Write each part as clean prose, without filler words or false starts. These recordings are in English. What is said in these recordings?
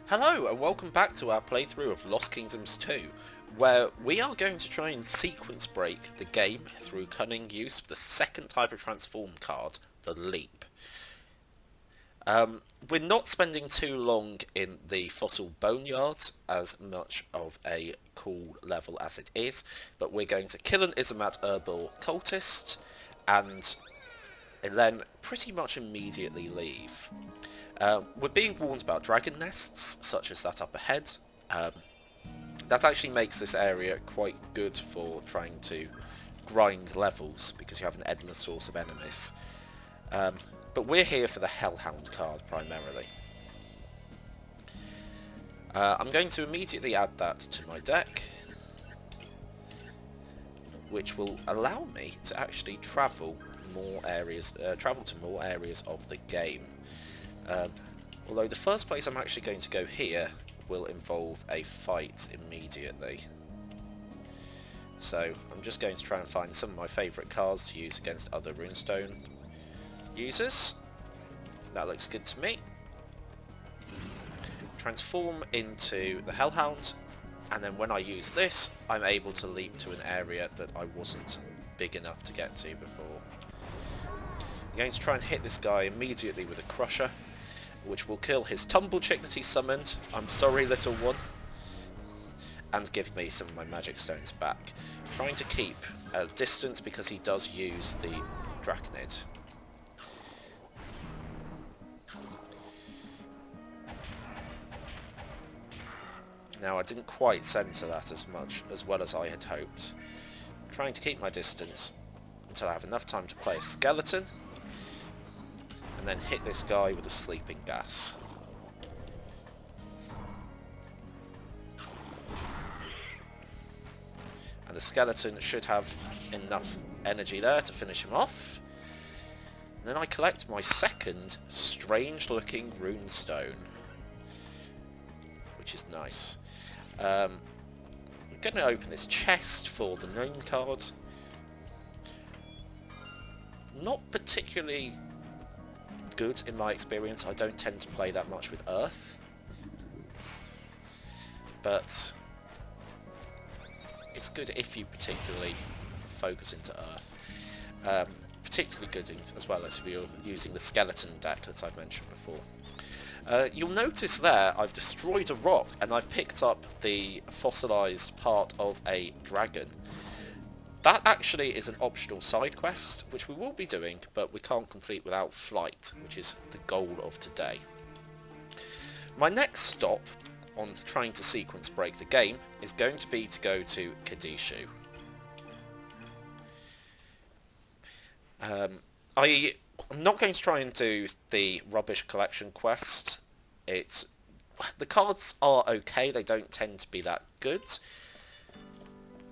Hello and welcome back to our playthrough of Lost Kingdoms 2, where we are going to try and sequence break the game through cunning use of the second type of transform card, the Leap. We're not spending too long in the Fossil Boneyard, as much of a cool level as it is, but we're going to kill an Izamat Herbal cultist and then pretty much immediately leave. We're being warned about dragon nests, such as that up ahead. That actually makes this area quite good for trying to grind levels, because you have an endless source of enemies. But we're here for the Hellhound card primarily. I'm going to immediately add that to my deck, which will allow me to actually travel to more areas of the game. Although the first place I'm actually going to go here will involve a fight immediately. So I'm just going to try and find some of my favourite cards to use against other runestone users. That looks good to me. Transform into the Hellhound, and then when I use this I'm able to leap to an area that I wasn't big enough to get to before. I'm going to try and hit this guy immediately with a Crusher, which will kill his tumble chick that he summoned, I'm sorry little one, and give me some of my magic stones back. Trying to keep a distance because he does use the Draconid. Now I didn't quite centre that as well as I had hoped. Trying to keep my distance until I have enough time to play a skeleton, and then hit this guy with a sleeping gas. And the skeleton should have enough energy there to finish him off. And then I collect my second strange looking runestone, which is nice. I'm going to open this chest for the gnome card. Not particularly good in my experience. I don't tend to play that much with Earth, but it's good if you particularly focus into Earth. Particularly good as well as if you're using the skeleton deck that I've mentioned before. You'll notice there I've destroyed a rock and I've picked up the fossilised part of a dragon. That actually is an optional side quest, which we will be doing, but we can't complete without flight, which is the goal of today. My next stop on trying to sequence break the game is going to be to go to Kadishu. I'm not going to try and do the rubbish collection quest. The cards are okay, they don't tend to be that good.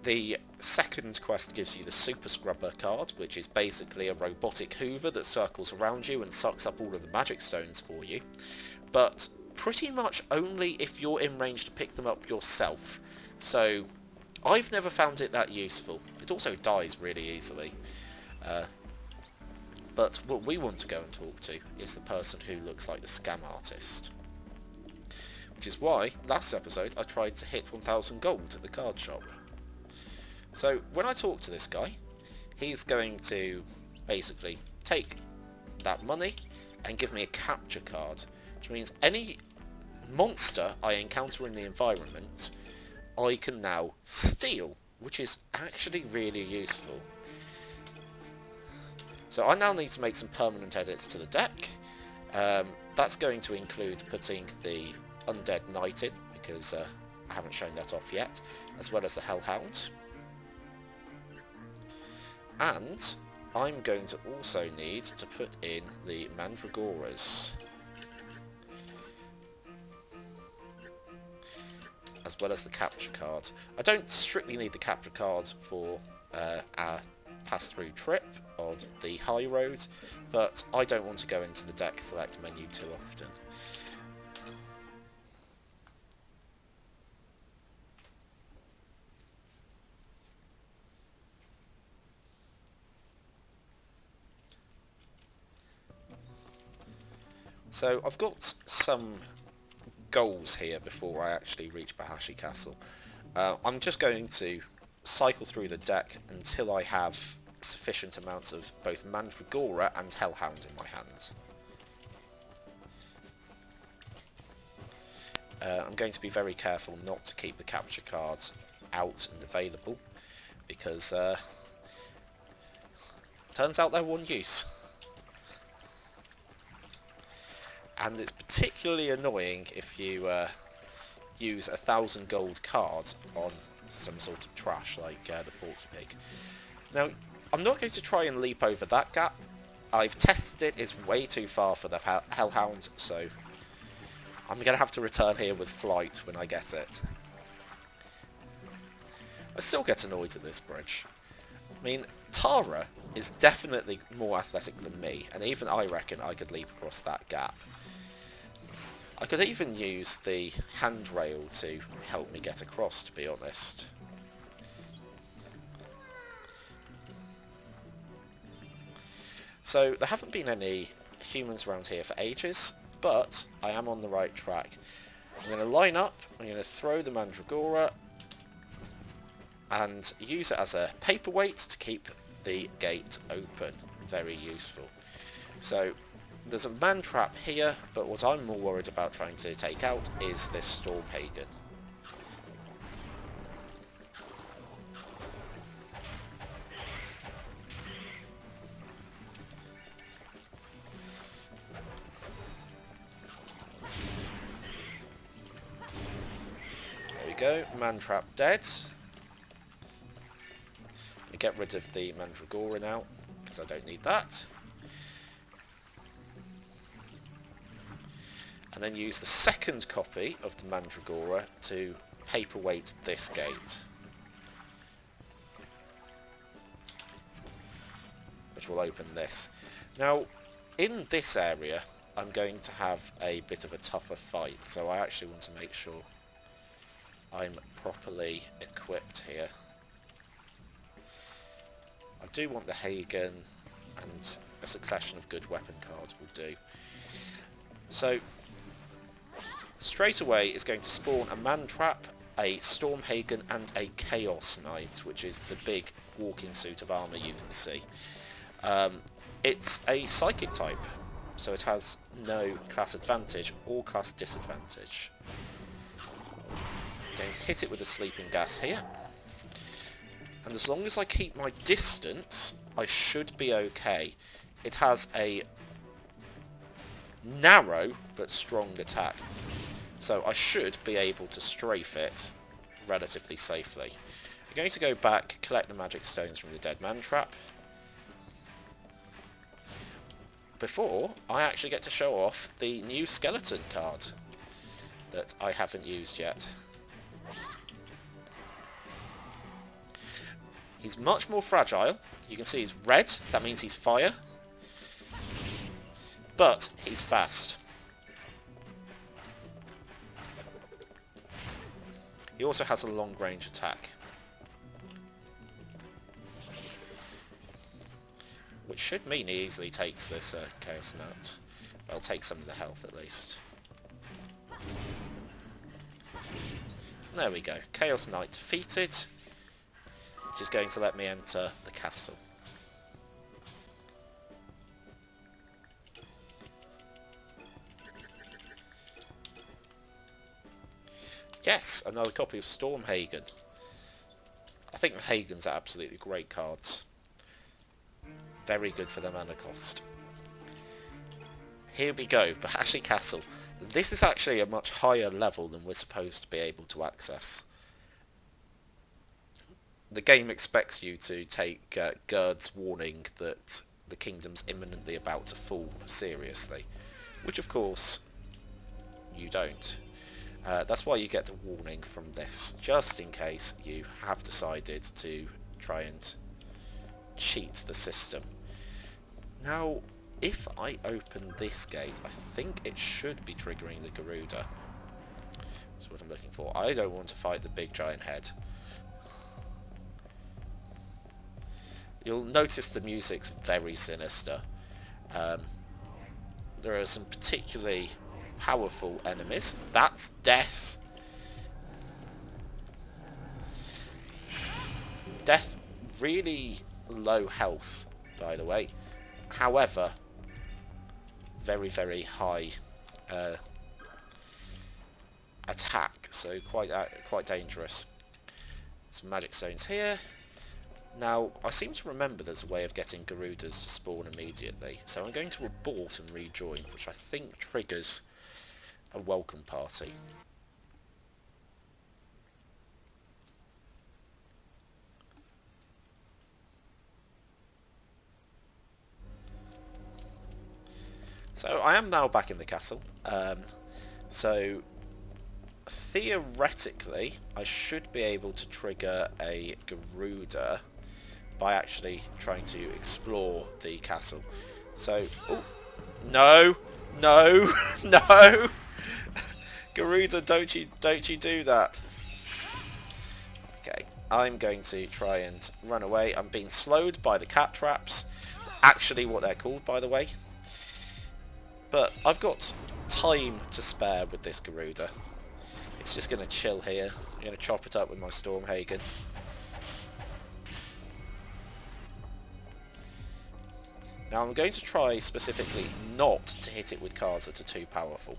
The second quest gives you the Super Scrubber card, which is basically a robotic hoover that circles around you and sucks up all of the magic stones for you, but pretty much only if you're in range to pick them up yourself. So I've never found it that useful. It also dies really easily. But what we want to go and talk to is the person who looks like the scam artist. Which is why, last episode, I tried to hit 1000 gold at the card shop. So when I talk to this guy, he's going to basically take that money and give me a capture card, which means any monster I encounter in the environment I can now steal, which is actually really useful. So I now need to make some permanent edits to the deck. That's going to include putting the Undead Knight in, because I haven't shown that off yet, as well as the Hellhound. And I'm going to also need to put in the Mandragoras, as well as the capture card. I don't strictly need the capture card for our pass-through trip of the high road, but I don't want to go into the deck select menu too often. So I've got some goals here before I actually reach Bahashi Castle. I'm just going to cycle through the deck until I have sufficient amounts of both Mandragora and Hellhound in my hand. I'm going to be very careful not to keep the capture cards out and available, because turns out they're one use. And it's particularly annoying if you use 1,000 gold card on some sort of trash like the Porky Pig. Now, I'm not going to try and leap over that gap. I've tested it, it's way too far for the Hellhound, so I'm going to have to return here with flight when I get it. I still get annoyed at this bridge. I mean, Tara is definitely more athletic than me, and even I reckon I could leap across that gap. I could even use the handrail to help me get across, to be honest. So there haven't been any humans around here for ages, but I am on the right track. I'm going to line up, I'm going to throw the Mandragora and use it as a paperweight to keep the gate open. Very useful. So there's a man trap here, but what I'm more worried about trying to take out is this Stormhagen. There we go, man trap dead. Get rid of the Mandragora now, because I don't need that. And then use the second copy of the Mandragora to paperweight this gate, which will open this. Now, in this area, I'm going to have a bit of a tougher fight, so I actually want to make sure I'm properly equipped here. I do want the Hagen, and a succession of good weapon cards will do. So, straight away is going to spawn a Man Trap, a Stormhagen and a Chaos Knight, which is the big walking suit of armour you can see. It's a Psychic type, so it has no class advantage or class disadvantage. I'm going to hit it with a Sleeping Gas here. And as long as I keep my distance, I should be okay. It has a narrow but strong attack, so I should be able to strafe it relatively safely. I'm going to go back, collect the magic stones from the Dead Man Trap, before I actually get to show off the new skeleton card that I haven't used yet. He's much more fragile. You can see he's red, that means he's fire. But he's fast. He also has a long range attack, which should mean he easily takes this Chaos Knight. Well, take some of the health at least. There we go. Chaos Knight defeated, which is going to let me enter the castle. Yes, another copy of Stormhagen. I think the Hagens are absolutely great cards. Very good for the mana cost. Here we go, Bahashi Castle. This is actually a much higher level than we're supposed to be able to access. The game expects you to take Gerd's warning that the kingdom's imminently about to fall seriously, which of course you don't. That's why you get the warning from this, just in case you have decided to try and cheat the system. Now, if I open this gate, I think it should be triggering the Garuda. That's what I'm looking for. I don't want to fight the big giant head. You'll notice the music's very sinister. There are some particularly powerful enemies. That's death. Death, really low health, by the way. However, very, very high attack, so quite dangerous. Some magic stones here. Now, I seem to remember there's a way of getting Garudas to spawn immediately, so I'm going to abort and rejoin, which I think triggers a welcome party. So I am now back in the castle. So theoretically, I should be able to trigger a Garuda by actually trying to explore the castle. So, ooh, no, no, no, Garuda, don't you do that. Okay, I'm going to try and run away. I'm being slowed by the cat traps. Actually, what they're called, by the way. But I've got time to spare with this Garuda. It's just going to chill here. I'm going to chop it up with my Stormhagen. Now I'm going to try specifically not to hit it with cards that are too powerful.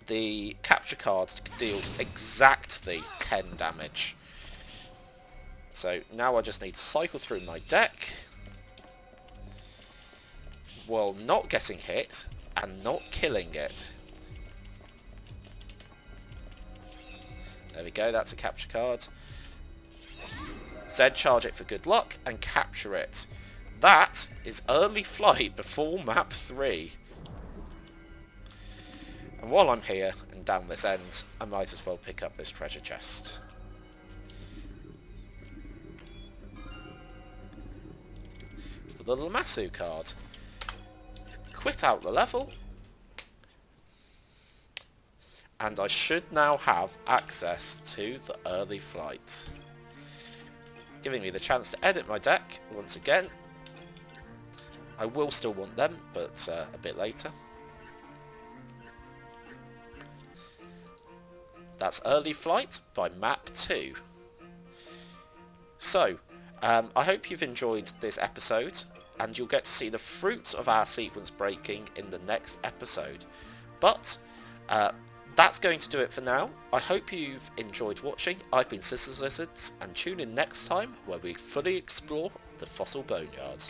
The capture card deals exactly 10 damage. So now I just need to cycle through my deck while not getting hit and not killing it. There we go, that's a capture card. Z charge it for good luck and capture it. That is early flight before map 3. And while I'm here and down this end, I might as well pick up this treasure chest. For the Lamassu card. Quit out the level. And I should now have access to the early flight, giving me the chance to edit my deck once again. I will still want them, but a bit later. That's early flight by map 2. So, I hope you've enjoyed this episode, and you'll get to see the fruits of our sequence breaking in the next episode. But that's going to do it for now. I hope you've enjoyed watching. I've been Scissors Lizards, and tune in next time where we fully explore the Fossil Boneyard.